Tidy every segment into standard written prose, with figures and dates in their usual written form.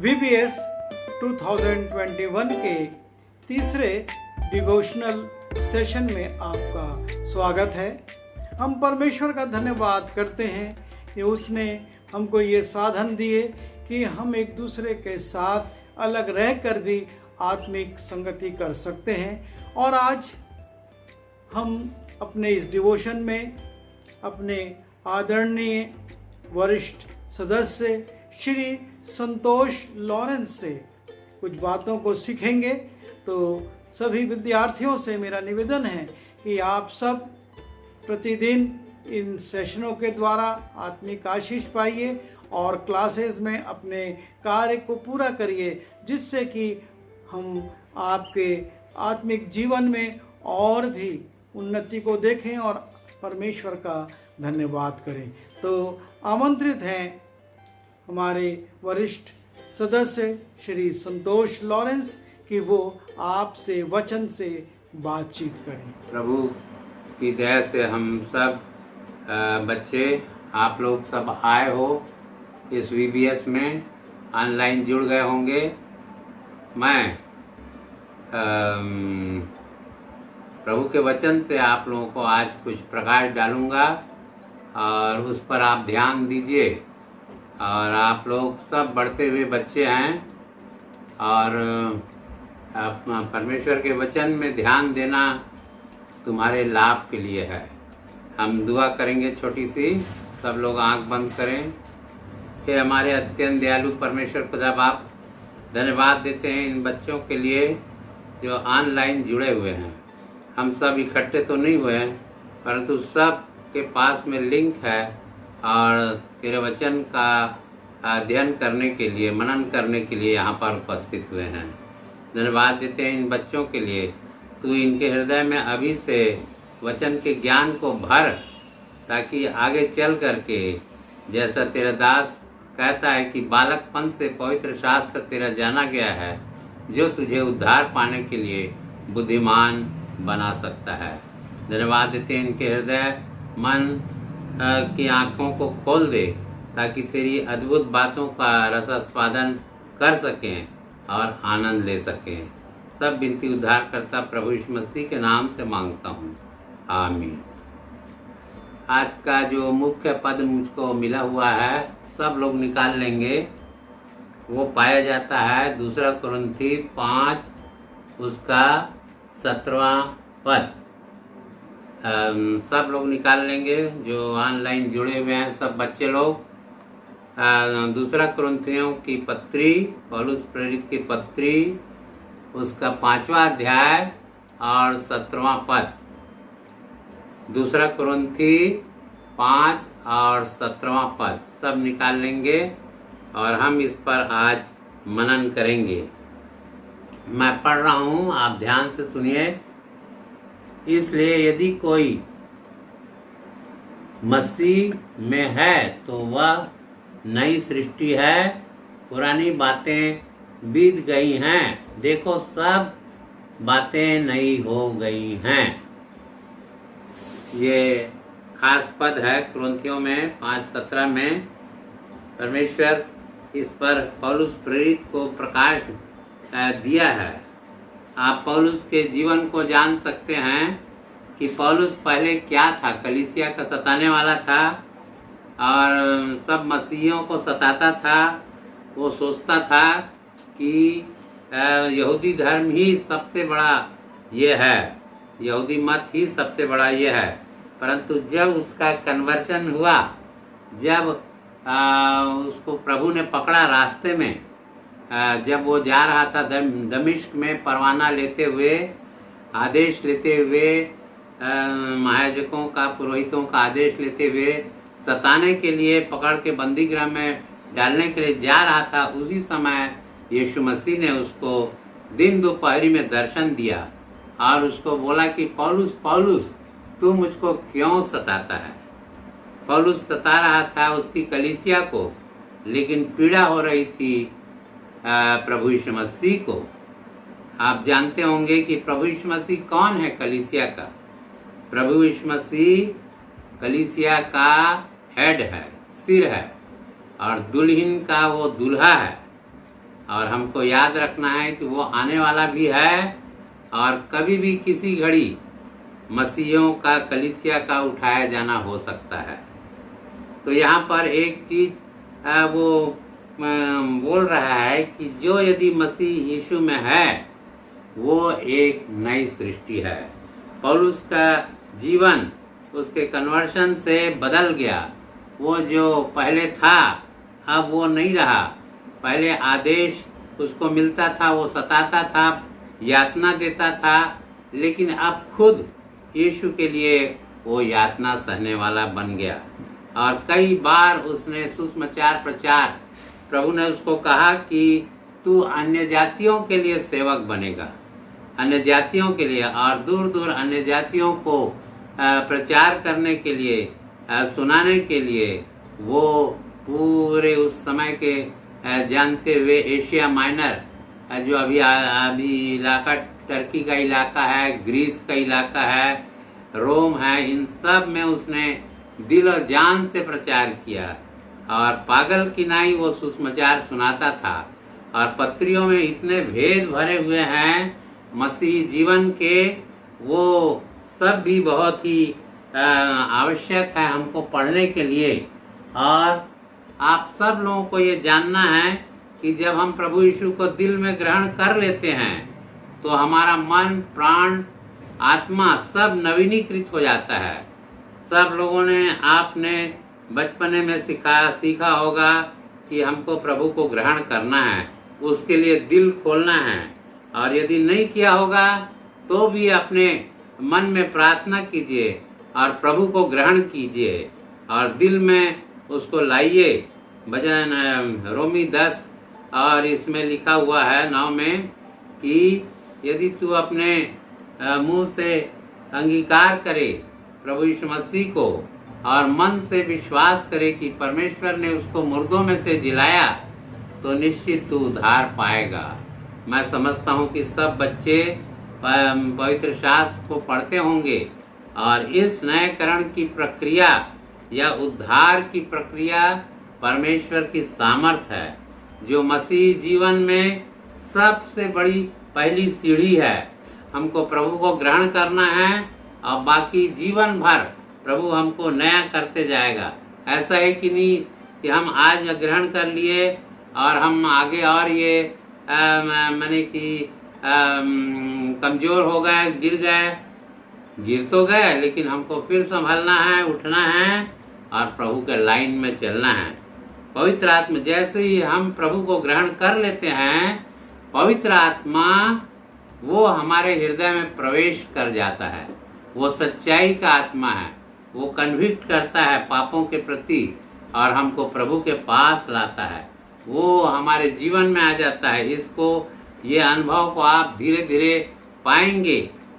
VBS 2021 के तीसरे devotional session में आपका स्वागत है। हम परमेश्वर का धन्यवाद करते हैं कि उसने हमको ये साधन दिए कि हम एक दूसरे के साथ अलग रहकर भी आत्मिक संगति कर सकते हैं। और आज हम अपने इस डिवोशन में अपने आदरणीय वरिष्ठ सदस्य श्री संतोष लॉरेंस से कुछ बातों को सीखेंगे। तो सभी विद्यार्थियों से मेरा निवेदन है कि आप सब प्रतिदिन इन सेशनों के द्वारा आत्मिक आशीष पाइए और क्लासेस में अपने कार्य को पूरा करिए, जिससे कि हम आपके आत्मिक जीवन में और भी उन्नति को देखें और परमेश्वर का धन्यवाद करें। तो आमंत्रित हैं हमारे वरिष्ठ सदस्य श्री संतोष लॉरेंस कि वो आपसे वचन से बातचीत करें। प्रभु की दया से हम सब बच्चे आप लोग सब आए हो, इस VBS में ऑनलाइन जुड़ गए होंगे। मैं प्रभु के वचन से आप लोगों को आज कुछ प्रकाश डालूंगा और उस पर आप ध्यान दीजिए। और आप लोग सब बढ़ते हुए बच्चे हैं और परमेश्वर के वचन में ध्यान देना तुम्हारे लाभ के लिए है। हम दुआ करेंगे छोटी सी, सब लोग आंख बंद करें। हे हमारे अत्यंत दयालु परमेश्वर खुदा बाप, धन्यवाद देते हैं इन बच्चों के लिए जो ऑनलाइन जुड़े हुए हैं। हम सब इकट्ठे तो नहीं हुए हैं, परंतु सब के पास में लिंक है और तेरे वचन का अध्ययन करने के लिए, मनन करने के लिए यहाँ पर उपस्थित हुए हैं। धन्यवाद देते हैं इन बच्चों के लिए। तू इनके हृदय में अभी से वचन के ज्ञान को भर, ताकि आगे चल करके जैसा तेरा दास कहता है कि बालकपन से पवित्र शास्त्र तेरा जाना गया है, जो तुझे उद्धार पाने के लिए बुद्धिमान बना सकता है। धन्यवाद देते हैं इनके हृदय मन की आँखों को खोल दे, ताकि तेरी अद्भुत बातों का रसास्वादन कर सकें और आनंद ले सकें। सब विनती उद्धार करता प्रभु यीशु मसीह के नाम से मांगता हूँ, आमीन। आज का जो मुख्य पद मुझको मिला हुआ है, सब लोग निकाल लेंगे। वो पाया जाता है 2 कुरिन्थी 5 उसका 17वां पद। सब लोग निकाल लेंगे जो ऑनलाइन जुड़े हुए हैं, सब बच्चे लोग। 2 कुरिन्थियों की पत्री, पौलुस प्रेरित की पत्री, उसका 5वां अध्याय और 17वां पद। 2 कुरिन्थी 5 और 17वां पद सब निकाल लेंगे और हम इस पर आज मनन करेंगे। मैं पढ़ रहा हूँ, आप ध्यान से सुनिए। इसलिए यदि कोई मसीह में है तो वह नई सृष्टि है, पुरानी बातें बीत गई हैं, देखो सब बातें नई हो गई हैं। ये खास पद है कुरिन्थियों में 5:17 में। परमेश्वर इस पर पौलुस प्रेरित को प्रकाश दिया है। आप पौलुस के जीवन को जान सकते हैं कि पौलुस पहले क्या था। कलीसिया का सताने वाला था और सब मसीहियों को सताता था। वो सोचता था कि यहूदी धर्म ही सबसे बड़ा ये है, यहूदी मत ही सबसे बड़ा ये है। परंतु जब उसका कन्वर्जन हुआ, जब उसको प्रभु ने पकड़ा रास्ते में, जब वो जा रहा था दमिश्क में परवाना लेते हुए, आदेश लेते हुए, महायाजकों का, पुरोहितों का आदेश लेते हुए सताने के लिए, पकड़ के बंदीगृह में डालने के लिए जा रहा था, उसी समय यीशु मसीह ने उसको दिन दोपहरी में दर्शन दिया और उसको बोला कि पौलुस पौलुस तू मुझको क्यों सताता है। पौलुस सता रहा था उसकी कलीसिया को, लेकिन पीड़ा हो रही थी प्रभु यीशु मसीह को। आप जानते होंगे कि प्रभु यीशु मसीह कौन है कलीसिया का। प्रभु यीशु मसीह कलीसिया का हेड है, सिर है, और दुल्हन का वो दूल्हा है। और हमको याद रखना है कि वो आने वाला भी है और कभी भी किसी घड़ी मसीहों का, कलीसिया का उठाया जाना हो सकता है। तो यहाँ पर एक चीज वो बोल रहा है कि जो यदि मसीह यीशु में है वो एक नई सृष्टि है। पौलुस का जीवन उसके कन्वर्शन से बदल गया। वो जो पहले था अब वो नहीं रहा। पहले आदेश उसको मिलता था, वो सताता था, यातना देता था, लेकिन अब खुद यीशु के लिए वो यातना सहने वाला बन गया। और कई बार उसने सुसमाचार प्रचार, प्रभु ने उसको कहा कि तू अन्य जातियों के लिए सेवक बनेगा, अन्य जातियों के लिए, और दूर दूर अन्य जातियों को प्रचार करने के लिए, सुनाने के लिए वो पूरे उस समय के जानते हुए एशिया माइनर, जो अभी इलाका टर्की का इलाका है, ग्रीस का इलाका है, रोम है, इन सब में उसने दिल और जान से प्रचार किया। और पागल की नाई वो सुसमाचार सुनाता था। और पत्रियों में इतने भेद भरे हुए हैं मसीही जीवन के, वो सब भी बहुत ही आवश्यक है हमको पढ़ने के लिए। और आप सब लोगों को ये जानना है कि जब हम प्रभु यीशु को दिल में ग्रहण कर लेते हैं तो हमारा मन, प्राण, आत्मा सब नवीनीकृत हो जाता है। सब लोगों ने, आपने बचपने में सीखा होगा कि हमको प्रभु को ग्रहण करना है, उसके लिए दिल खोलना है। और यदि नहीं किया होगा तो भी अपने मन में प्रार्थना कीजिए और प्रभु को ग्रहण कीजिए और दिल में उसको लाइए। भजन रोमी 10 और इसमें लिखा हुआ है 9 में कि यदि तू अपने मुंह से अंगीकार करे प्रभु यीशु मसीह को और मन से विश्वास करे कि परमेश्वर ने उसको मुर्दों में से जिलाया तो निश्चित तू उद्धार पाएगा। मैं समझता हूँ कि सब बच्चे पवित्र शास्त्र को पढ़ते होंगे और इस नएकरण की प्रक्रिया या उद्धार की प्रक्रिया परमेश्वर की सामर्थ है, जो मसीह जीवन में सबसे बड़ी पहली सीढ़ी है। हमको प्रभु को ग्रहण करना है और बाकी जीवन भर प्रभु हमको नया करते जाएगा। ऐसा है कि नहीं कि हम आज ग्रहण कर लिए और हम आगे और ये माने कि कमजोर हो गए, गिर तो गए, लेकिन हमको फिर संभलना है, उठना है और प्रभु के लाइन में चलना है। पवित्र आत्मा, जैसे ही हम प्रभु को ग्रहण कर लेते हैं, पवित्र आत्मा वो हमारे हृदय में प्रवेश कर जाता है। वो सच्चाई का आत्मा है, वो कन्विक्ट करता है पापों के प्रति और हमको प्रभु के पास लाता है। वो हमारे जीवन में आ जाता है। ये अनुभव को आप धीरे धीरे पाएंगे,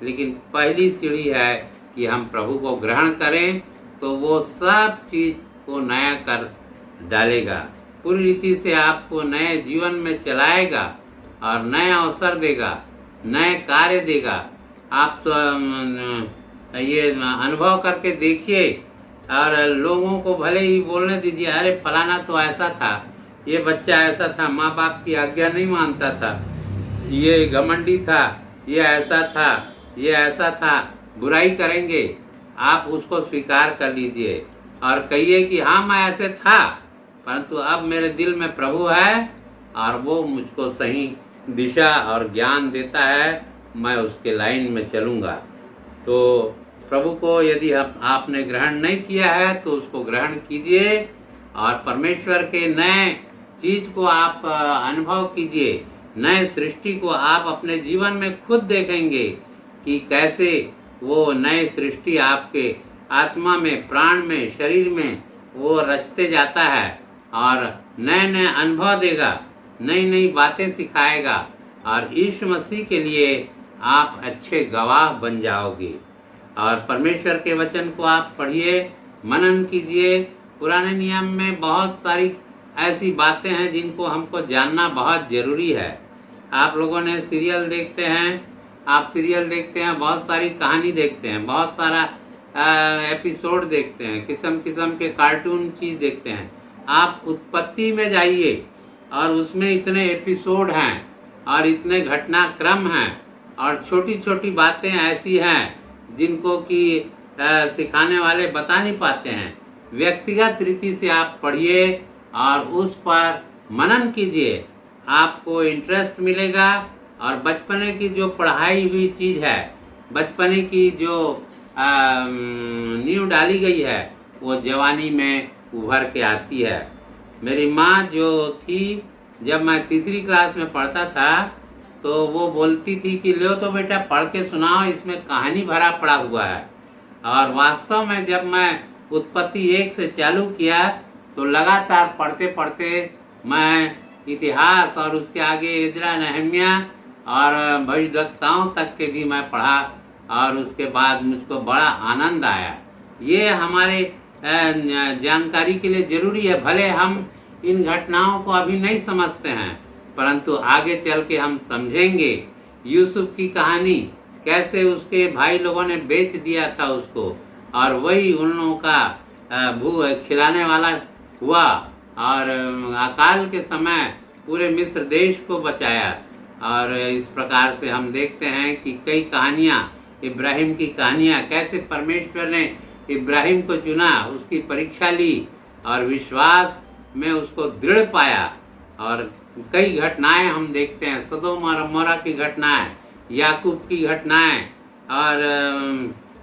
लेकिन पहली सीढ़ी है कि हम प्रभु को ग्रहण करें तो वो सब चीज को नया कर डालेगा, पूरी रीति से आपको नए जीवन में चलाएगा और नए अवसर देगा, नए कार्य देगा। आप तो ये अनुभव करके देखिए और लोगों को भले ही बोलने दीजिए, अरे फलाना तो ऐसा था, ये बच्चा ऐसा था, माँ बाप की आज्ञा नहीं मानता था, ये घमंडी था, ये ऐसा था, ये ऐसा था। बुराई करेंगे, आप उसको स्वीकार कर लीजिए और कहिए कि हाँ मैं ऐसे था, परंतु अब मेरे दिल में प्रभु है और वो मुझको सही दिशा और ज्ञान देता है, मैं उसके लाइन में चलूँगा। तो प्रभु को यदि आपने ग्रहण नहीं किया है तो उसको ग्रहण कीजिए और परमेश्वर के नए चीज को आप अनुभव कीजिए। नए सृष्टि को आप अपने जीवन में खुद देखेंगे कि कैसे वो नए सृष्टि आपके आत्मा में, प्राण में, शरीर में वो रचते जाता है और नए नए अनुभव देगा, नई नई बातें सिखाएगा और यीशु मसीह के लिए आप अच्छे गवाह बन जाओगे। और परमेश्वर के वचन को आप पढ़िए, मनन कीजिए। पुराने नियम में बहुत सारी ऐसी बातें हैं जिनको हमको जानना बहुत जरूरी है। आप लोगों ने सीरियल देखते हैं, बहुत सारी कहानी देखते हैं, बहुत सारा एपिसोड देखते हैं, किस्म किस्म के कार्टून चीज देखते हैं। आप उत्पत्ति में जाइए, और उसमें इतने एपिसोड हैं और इतने घटनाक्रम हैं और छोटी छोटी बातें ऐसी हैं जिनको कि सिखाने वाले बता नहीं पाते हैं। व्यक्तिगत रीति से आप पढ़िए और उस पर मनन कीजिए, आपको इंटरेस्ट मिलेगा और बचपने की जो पढ़ाई हुई चीज़ है, बचपने की जो नींव डाली गई है वो जवानी में उभर के आती है। मेरी माँ जो थी, जब मैं तीसरी क्लास में पढ़ता था तो वो बोलती थी कि लो तो बेटा पढ़ के सुनाओ, इसमें कहानी भरा पड़ा हुआ है। और वास्तव में जब मैं उत्पत्ति 1 से चालू किया तो लगातार पढ़ते पढ़ते मैं इतिहास और उसके आगे इजरा नहमिया और भविष्यवक्ताओं तक के भी मैं पढ़ा और उसके बाद मुझको बड़ा आनंद आया। ये हमारे जानकारी के लिए जरूरी है। भले हम इन घटनाओं को अभी नहीं समझते हैं, परंतु आगे चल के हम समझेंगे। यूसुफ की कहानी, कैसे उसके भाई लोगों ने बेच दिया था उसको और वही उन लोगों का खिलाने वाला हुआ और अकाल के समय पूरे मिस्र देश को बचाया। और इस प्रकार से हम देखते हैं कि कई कहानियाँ, इब्राहिम की कहानियाँ, कैसे परमेश्वर ने इब्राहिम को चुना, उसकी परीक्षा ली और विश्वास में उसको दृढ़ पाया। और कई घटनाएं हम देखते हैं, सदोम और अमोरा की घटनाएं, याकूब की घटनाएं और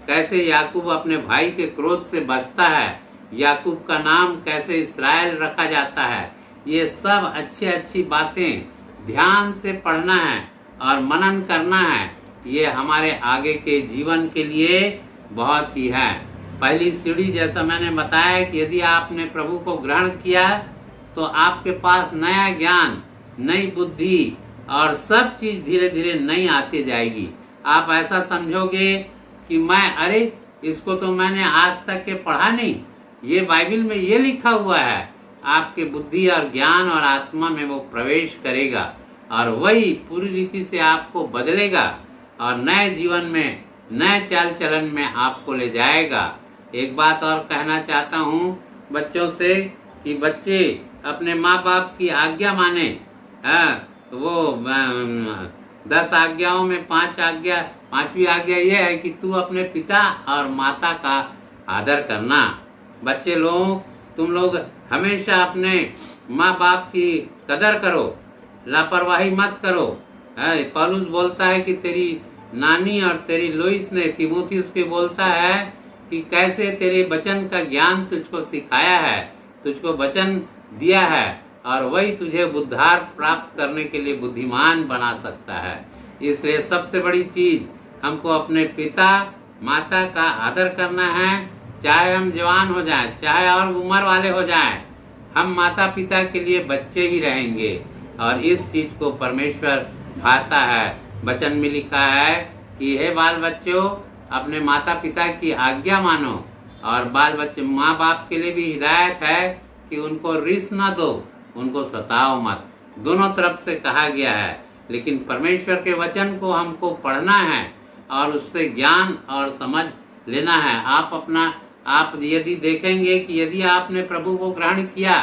कैसे याकूब अपने भाई के क्रोध से बचता है, याकूब का नाम कैसे इस्राएल रखा जाता है। ये सब अच्छी बातें ध्यान से पढ़ना है और मनन करना है। ये हमारे आगे के जीवन के लिए बहुत ही है। पहली सीढ़ी, जैसा मैंने बताया कि यदि आपने प्रभु को ग्रहण किया तो आपके पास नया ज्ञान, नई बुद्धि और सब चीज धीरे धीरे नई आती जाएगी। आप ऐसा समझोगे कि अरे इसको तो मैंने आज तक के पढ़ा नहीं, ये बाइबल में ये लिखा हुआ है। आपके बुद्धि और ज्ञान और आत्मा में वो प्रवेश करेगा और वही पूरी रीति से आपको बदलेगा और नए जीवन में, नए चाल चलन में आपको ले जाएगा। एक बात और कहना चाहता हूँ बच्चों से कि बच्चे अपने माँ बाप की आज्ञा माने। वो 10 आज्ञाओं में 5वीं आज्ञा ये है कि तू अपने पिता और माता का आदर करना। बच्चे लोग, तुम लोग हमेशा अपने माँ बाप की कदर करो, लापरवाही मत करो। पौलुस बोलता है कि तेरी नानी और तेरी लोइस ने तीमुथियुस के बोलता है कि कैसे तेरे वचन का ज्ञान तुझको सिखाया है, तुझको वचन दिया है और वही तुझे उद्धार प्राप्त करने के लिए बुद्धिमान बना सकता है। इसलिए सबसे बड़ी चीज हमको अपने पिता माता का आदर करना है। चाहे हम जवान हो जाएं, चाहे और उम्र वाले हो जाएं, हम माता पिता के लिए बच्चे ही रहेंगे और इस चीज को परमेश्वर भाता है। वचन में लिखा है कि हे बाल बच्चों, अपने माता पिता की आज्ञा मानो। और बाल बच्चे, माँ बाप के लिए भी हिदायत है कि उनको रिस ना दो, उनको सताओ मत। दोनों तरफ से कहा गया है, लेकिन परमेश्वर के वचन को हमको पढ़ना है और उससे ज्ञान और समझ लेना है। आप यदि देखेंगे कि यदि आपने प्रभु को ग्रहण किया,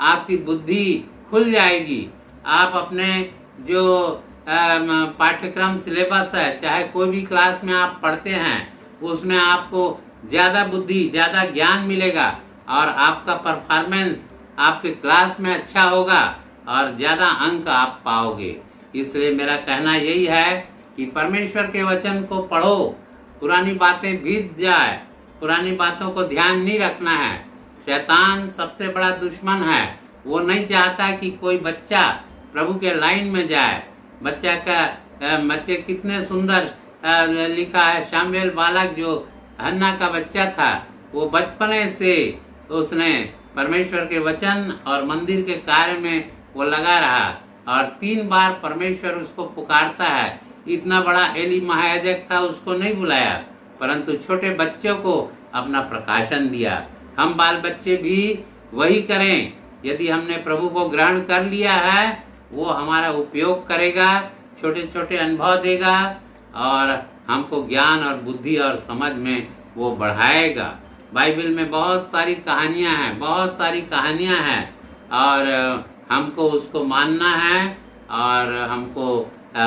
आपकी बुद्धि खुल जाएगी। आप अपने जो पाठ्यक्रम सिलेबस है, चाहे कोई भी क्लास में आप पढ़ते हैं, उसमें आपको ज़्यादा बुद्धि, ज़्यादा ज्ञान मिलेगा और आपका परफॉर्मेंस आपके क्लास में अच्छा होगा और ज़्यादा अंक आप पाओगे। इसलिए मेरा कहना यही है कि परमेश्वर के वचन को पढ़ो। पुरानी बातें बीत जाए, पुरानी बातों को ध्यान नहीं रखना है। शैतान सबसे बड़ा दुश्मन है। वो नहीं चाहता कि कोई बच्चा प्रभु के लाइन में जाए। बच्चे कितने सुंदर लिखा है, शामुएल बालक जो हन्ना का बच्चा था, वो बचपने से उसने परमेश्वर के वचन और मंदिर के कार्य में वो लगा रहा और 3 बार परमेश्वर उसको पुकारता है। इतना बड़ा एली महायाजक था, उसको नहीं बुलाया, परंतु छोटे बच्चों को अपना प्रकाशन दिया। हम बाल बच्चे भी वही करें। यदि हमने प्रभु को ग्रहण कर लिया है, वो हमारा उपयोग करेगा, छोटे छोटे अनुभव देगा और हमको ज्ञान और बुद्धि और समझ में वो बढ़ाएगा। बाइबल में बहुत सारी कहानियां हैं और हमको उसको मानना है और हमको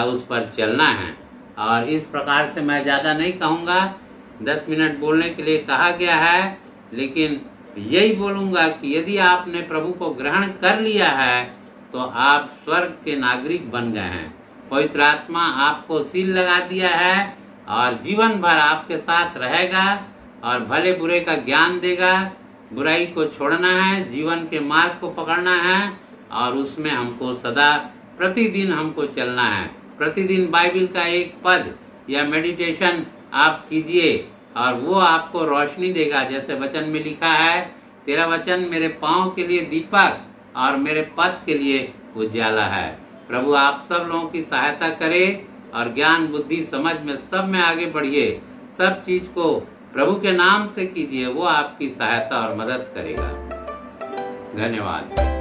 उस पर चलना है। और इस प्रकार से मैं ज़्यादा नहीं कहूँगा, 10 मिनट बोलने के लिए कहा गया है, लेकिन यही बोलूँगा कि यदि आपने प्रभु को ग्रहण कर लिया है तो आप स्वर्ग के नागरिक बन गए हैं। पवित्र आत्मा आपको सील लगा दिया है और जीवन भर आपके साथ रहेगा और भले बुरे का ज्ञान देगा। बुराई को छोड़ना है, जीवन के मार्ग को पकड़ना है और उसमें हमको सदा प्रतिदिन हमको चलना है। प्रतिदिन बाइबल का एक पद या मेडिटेशन आप कीजिए और वो आपको रोशनी देगा। जैसे वचन में लिखा है, तेरा वचन मेरे पाँव के लिए दीपक और मेरे पथ के लिए उजाला है। प्रभु आप सब लोगों की सहायता करे और ज्ञान बुद्धि समझ में सब में आगे बढ़िए। सब चीज को प्रभु के नाम से कीजिए, वो आपकी सहायता और मदद करेगा। धन्यवाद।